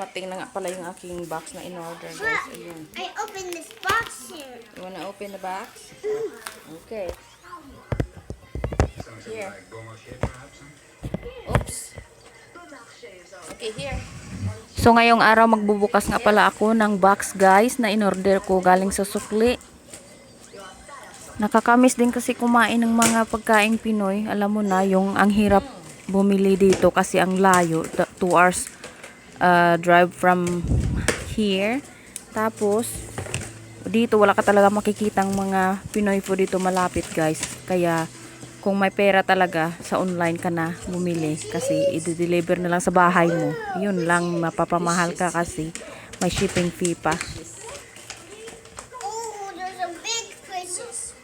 dumating na nga pala yung aking box na in-order, guys. Ayun. I opened this box here. You wanna open the box? Okay. Here. Oops. Okay, here. So, ngayong araw magbubukas nga pala ako ng box, guys, na in-order ko galing sa sukli. Nakakamiss din kasi kumain ng mga pagkaing Pinoy. Alam mo na, yung ang hirap bumili dito kasi ang layo. 2 hours drive from here. Tapos, dito wala ka talaga makikitang mga Pinoy food dito malapit, guys. Kaya, kung may pera talaga, sa online ka na bumili kasi i-deliver na lang sa bahay mo. Yun lang, mapapamahal ka kasi may shipping fee pa. Oh, there's some big fishes.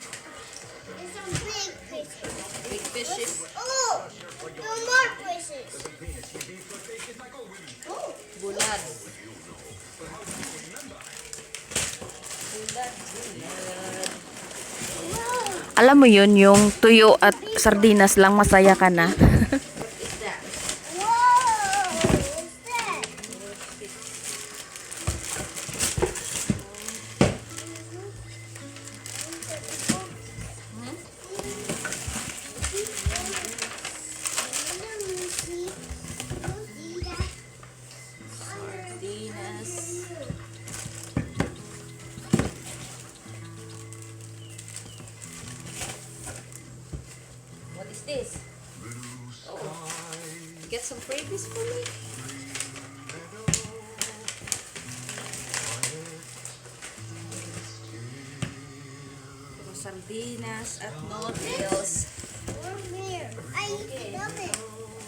There's some big fishes. Big fishes. Oh, no more fishes. Oh, Bulad. Alam mo yun, yung tuyo at sardinas lang masaya ka na. whoa! What's that? Sardinas. What is this? Oh, get some freebies for me. Puro sardinas at noodles. Over here. I eat it, dump it.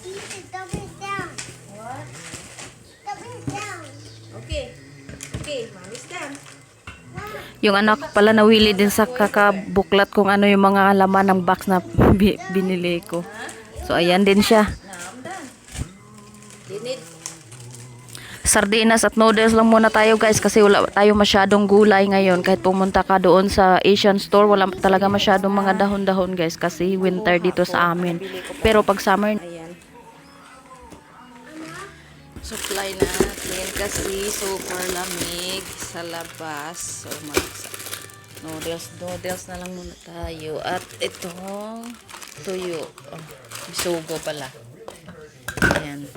Eat it, dump it down. What? Dump it down. Okay. Okay, mommy's done. Wow. Yung anak pala nawili din sa kakabuklat kung ano yung mga laman ng box na binili ko. So, ayan din siya. Sardinas at noodles lang muna tayo, guys, kasi wala tayo masyadong gulay ngayon. Kahit pumunta ka doon sa Asian store, wala talaga masyadong mga dahon-dahon, guys, kasi winter dito sa amin. Pero pag summer, ayan. Supply natin kasi super lamig sa labas. So, noodles na lang muna tayo. At itong tuyo. Oh, bisugo pala. Ayan.